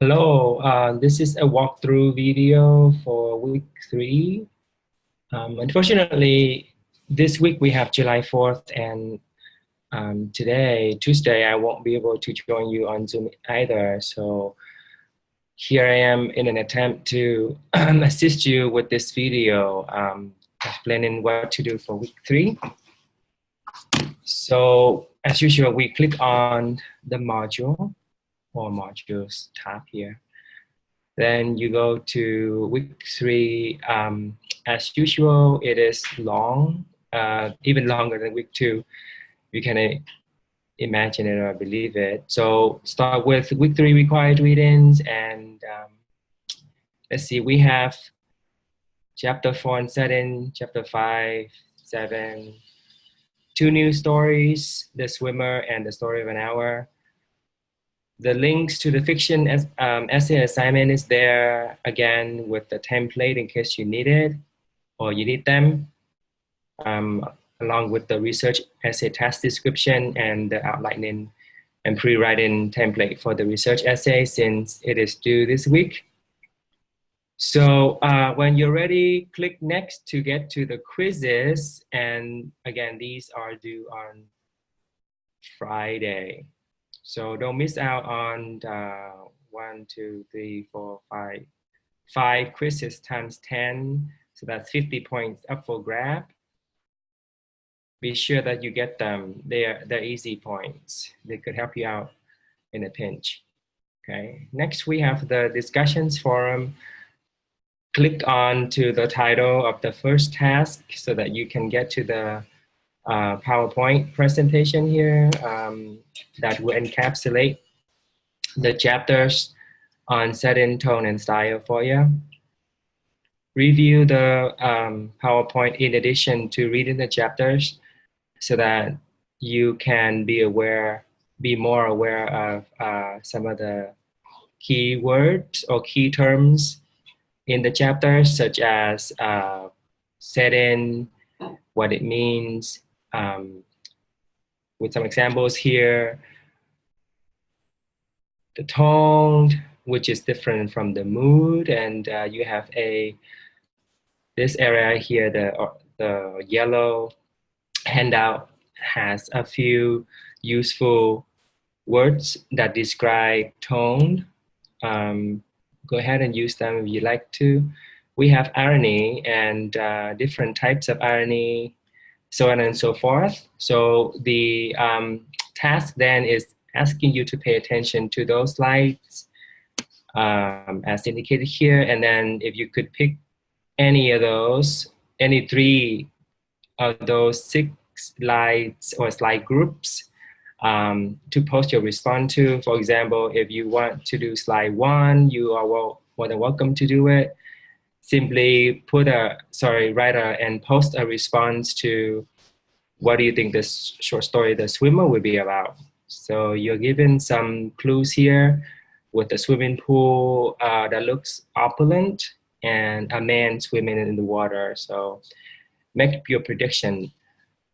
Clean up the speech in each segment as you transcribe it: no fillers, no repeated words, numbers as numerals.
Hello, this is a walkthrough video for week 3. Unfortunately, this week we have July 4th, and today, Tuesday, I won't be able to join you on Zoom either. So here I am in an attempt to assist you with this video, explaining what to do for week 3. So as usual, we click on the module or modules tab here. Then you go to week 3. As usual, it is long, even longer than week 2. You can imagine it or believe it. So start with week 3 required readings, and let's see, we have chapter 4 and 7, chapter 5, 7, 2 new stories, The Swimmer and The Story of an Hour. The links to the fiction essay assignment is there again with the template in case you need it or you need them, along with the research essay task description and the outlining and pre-writing template for the research essay since it is due this week. So when you're ready, click next to get to the quizzes. And again, these are due on Friday. So don't miss out on 5 quizzes times 10. So that's 50 points up for grab. Be sure that you get them. They're easy points. They could help you out in a pinch. Okay. Next, we have the discussions forum. Click on to the title of the first task so that you can get to the PowerPoint presentation here that will encapsulate the chapters on setting, tone, and style for you. Review the PowerPoint in addition to reading the chapters so that you can be more aware of some of the key words or key terms in the chapters, such as setting, what it means, with some examples here. The tone, which is different from the mood, and you have this area here, the yellow handout has a few useful words that describe tone. Go ahead and use them if you like to. We have irony and different types of irony, so on and so forth. So the task then is asking you to pay attention to those slides as indicated here. And then if you could pick any 3 of those 6 slides or slide groups to post your response to. For example, if you want to do slide 1, you are more than welcome to do it. Simply write and post a response to what do you think this short story, The Swimmer, will be about. So you're given some clues here with the swimming pool that looks opulent and a man swimming in the water. So make your prediction.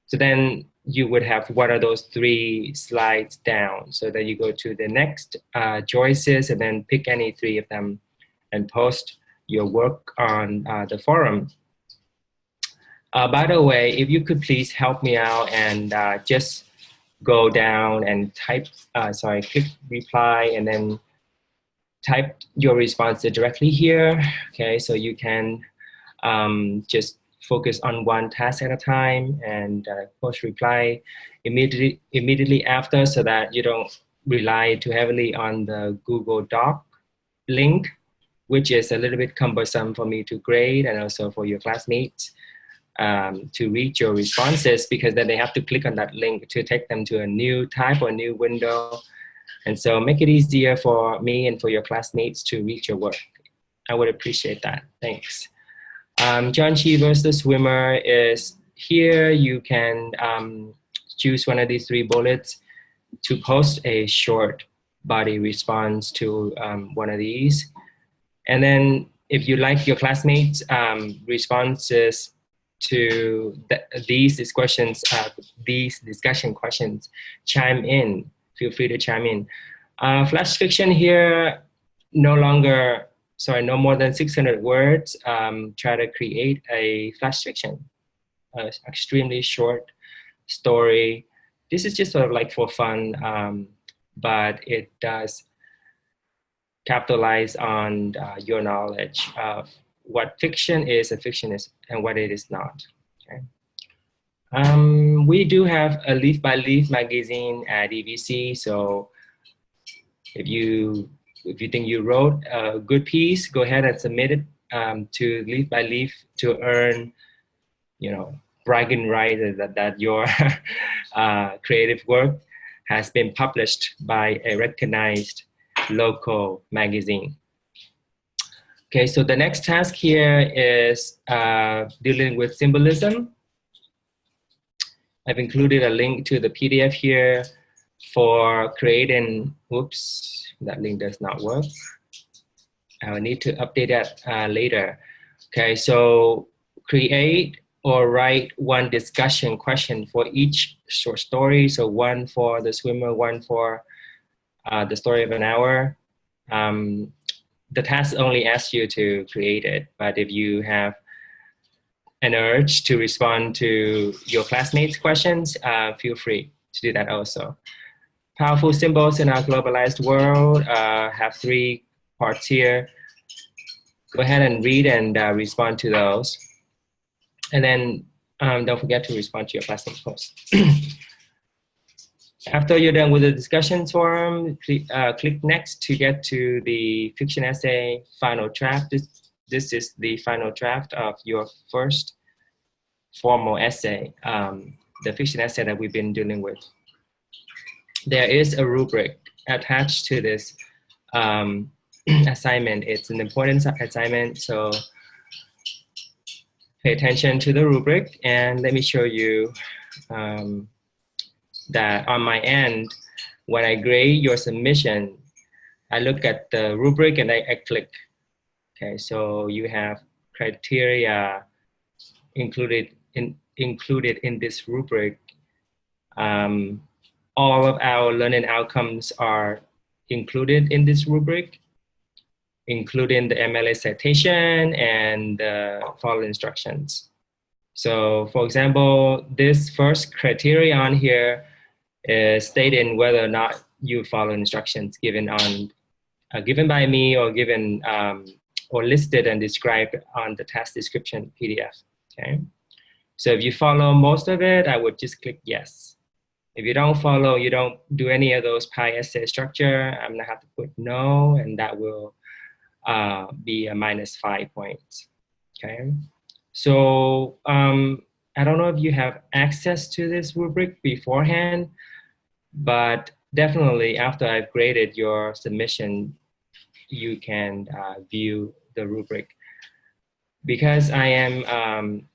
So then you would have what are those 3 slides down, so that you go to the next choices and then pick any 3 of them and post your work on the forum. By the way, if you could please help me out and just go down and type, click reply and then type your response directly here. Okay, so you can just focus on one task at a time and post reply immediately after, so that you don't rely too heavily on the Google Doc link, which is a little bit cumbersome for me to grade and also for your classmates to read your responses, because then they have to click on that link to take them to a new tab or new window. And so make it easier for me and for your classmates to read your work. I would appreciate that. Thanks. John Cheever's The Swimmer is here. You can choose one of these 3 bullets to post a short body response to one of these. And then if you like your classmates' responses to these discussion questions, chime in. Feel free to chime in. Flash fiction here, no more than 600 words, try to create a flash fiction, extremely short story. This is just sort of like for fun, but it does capitalize on your knowledge of what fiction is and what it is not. Okay. We do have a leaf by leaf magazine at EVC, so if you think you wrote a good piece, go ahead and submit it to Leaf by Leaf to earn, bragging rights that your creative work has been published by a recognized local magazine. Okay, so the next task here is dealing with symbolism. I've included a link to the PDF here for creating, whoops, that link does not work. I will need to update that later. Okay, so create or write one discussion question for each short story. So one for the swimmer, one for the story of an hour. The task only asks you to create it, but if you have an urge to respond to your classmates' questions, feel free to do that also. Powerful symbols in our globalized world have 3 parts here. Go ahead and read and respond to those. And then don't forget to respond to your classmate posts. After you're done with the discussion forum, click next to get to the fiction essay final draft. This is the final draft of your first formal essay, the fiction essay that we've been dealing with. There is a rubric attached to this assignment. It's an important assignment, so pay attention to the rubric. And let me show you that on my end, when I grade your submission, I look at the rubric and I click. Okay, so you have criteria included in this rubric. All of our learning outcomes are included in this rubric, including the MLA citation and the follow instructions. So for example, this first criterion here is stating whether or not you follow instructions given by me or given or listed and described on the task description PDF. Okay, so if you follow most of it, I would just click yes. If you don't follow, you don't do any of those pi essay structure, I'm gonna have to put no, and that will be a -5 points. Okay, so I don't know if you have access to this rubric beforehand, but definitely after I've graded your submission, you can view the rubric. Because I am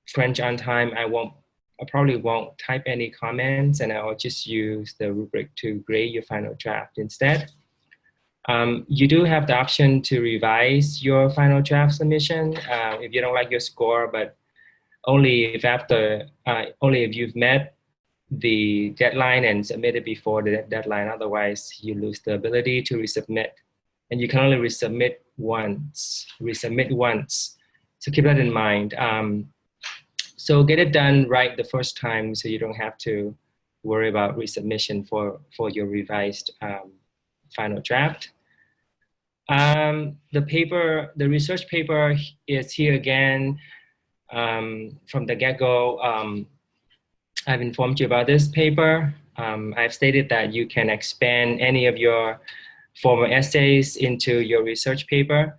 French on time, I probably won't type any comments, and I'll just use the rubric to grade your final draft instead. You do have the option to revise your final draft submission if you don't like your score, but only if you've met the deadline and submitted before the deadline. Otherwise, you lose the ability to resubmit, and you can only resubmit once. So keep that in mind. So get it done right the first time, so you don't have to worry about resubmission for your revised final draft. The research paper is here again. From the get-go, I've informed you about this paper. I've stated that you can expand any of your formal essays into your research paper.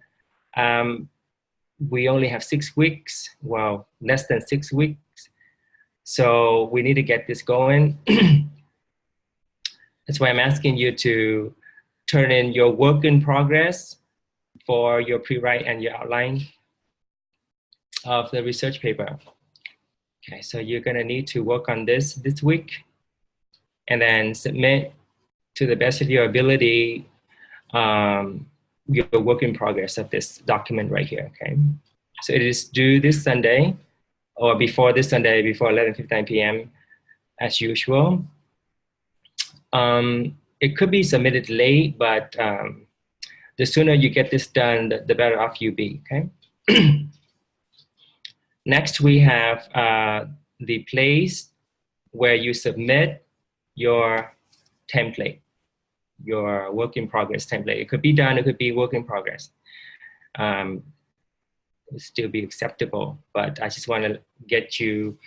We only have 6 weeks, well, less than 6 weeks. So we need to get this going. That's why I'm asking you to turn in your work in progress for your pre-write and your outline of the research paper. Okay, so you're gonna need to work on this week and then submit to the best of your ability your work in progress of this document right here, okay? So it is due this Sunday, or before this Sunday, before 11:59 p.m. as usual. It could be submitted late, but the sooner you get this done, the better off you be, okay? Next, we have the place where you submit your template, your work in progress template. It could be done, it could be work in progress. It would still be acceptable, but I just want to get you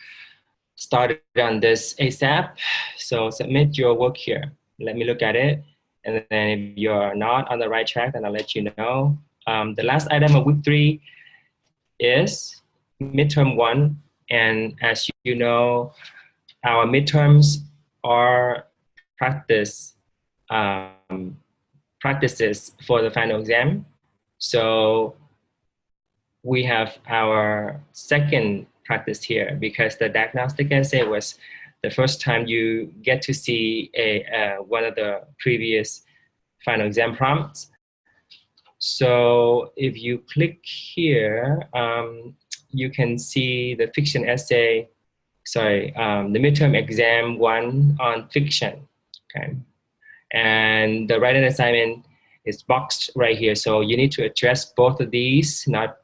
started on this ASAP. So submit your work here. Let me look at it. And then if you're not on the right track, then I'll let you know. The last item of week 3 is midterm 1. And as you know, our midterms are practices for the final exam. So we have our second practice here because the diagnostic essay was the first time you get to see one of the previous final exam prompts. So if you click here, you can see the fiction essay, the midterm exam 1 on fiction, okay? And the written assignment is boxed right here. So you need to address both of these, not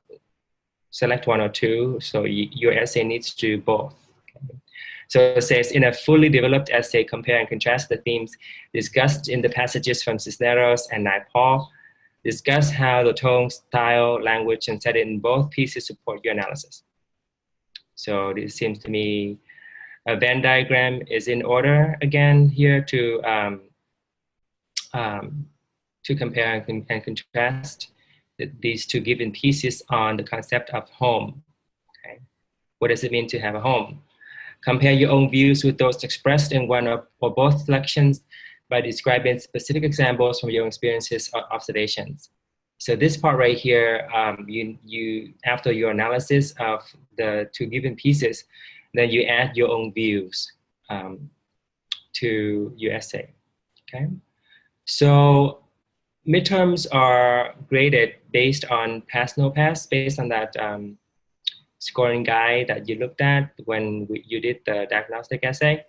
select 1 or 2. So your essay needs to do both. Okay? So it says, in a fully developed essay, compare and contrast the themes discussed in the passages from Cisneros and Naipaul. Discuss how the tone, style, language, and setting in both pieces support your analysis. So this seems to me a Venn diagram is in order again here to compare and contrast these two given pieces on the concept of home. Okay, what does it mean to have a home? Compare your own views with those expressed in one or both selections by describing specific examples from your experiences or observations. So this part right here, you after your analysis of the two given pieces, then you add your own views to your essay, okay? So midterms are graded based on pass, no pass, based on that scoring guide that you looked at when you did the diagnostic essay.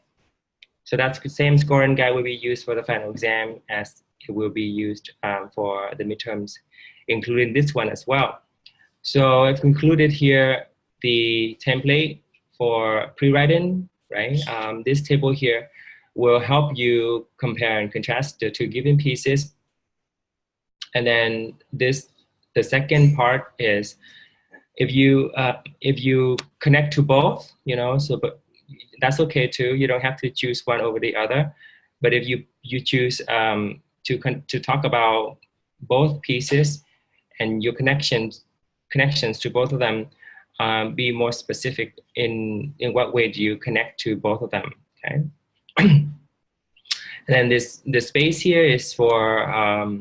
So that's the same scoring guide will be used for the final exam as it will be used for the midterms, including this one as well. So I've included here the template for pre-writing, right? This table here will help you compare and contrast the two given pieces. And then the second part is if you connect to both, you know, but that's okay too. You don't have to choose one over the other. But if you choose to talk about both pieces and your connections to both of them, be more specific in what way do you connect to both of them, okay? And then the space here is for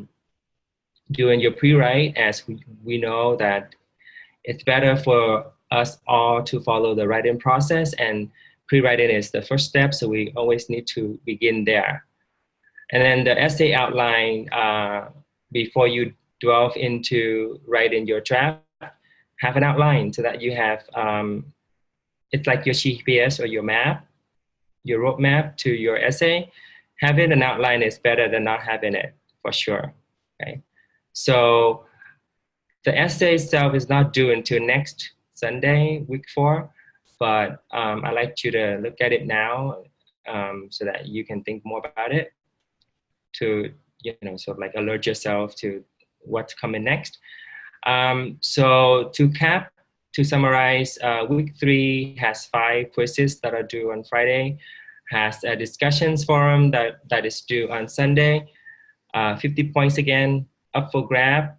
doing your pre-write, as we know that it's better for us all to follow the writing process, and pre-writing is the first step, so we always need to begin there. And then the essay outline, before you delve into writing your draft, have an outline so that you have, it's like your GPS or your map, your roadmap to your essay. Having an outline is better than not having it, for sure, okay? So the essay itself is not due until next Sunday, week 4, but I'd like you to look at it now so that you can think more about it, to, you know, sort of like alert yourself to what's coming next. So to summarize, week 3 has 5 quizzes that are due on Friday, has a discussions forum that is due on Sunday, 50 points again, up for grab,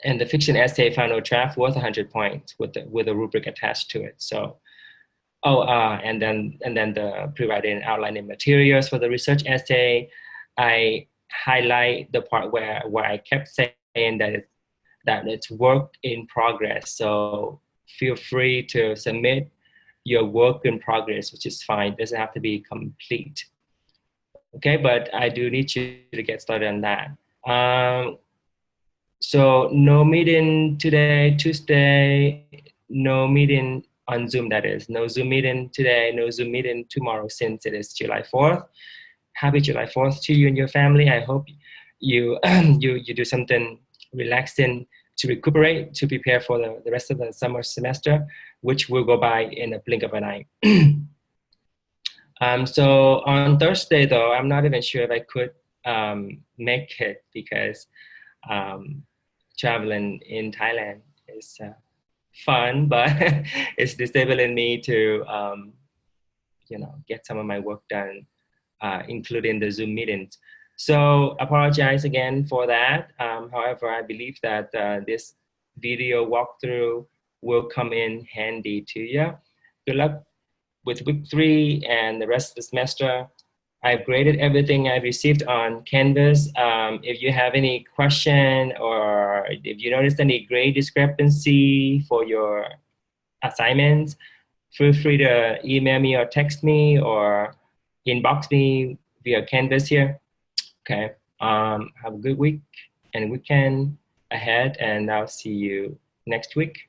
and the fiction essay final draft worth 100 points with a rubric attached to it. So, and then the pre-writing outlining materials for the research essay. I highlight the part where I kept saying that it's work in progress. So feel free to submit your work in progress, which is fine. It doesn't have to be complete. Okay, but I do need you to get started on that. So no meeting today, Tuesday, no meeting on Zoom, that is. No Zoom meeting today, no Zoom meeting tomorrow, since it is July 4th. Happy July 4th to you and your family. I hope you you do something relaxing to recuperate, to prepare for the rest of the summer semester, which will go by in a blink of an eye. So on Thursday, though, I'm not even sure if I could make it because um, traveling in Thailand is fun, but it's disabling me to get some of my work done, including the Zoom meetings. So apologize again for that. However, I believe that this video walkthrough will come in handy to you. Good luck with week 3 and the rest of the semester. I've graded everything I received on Canvas. If you have any question or if you notice any grade discrepancy for your assignments, feel free to email me or text me or inbox me via Canvas here. Okay. Have a good week and weekend ahead, and I'll see you next week.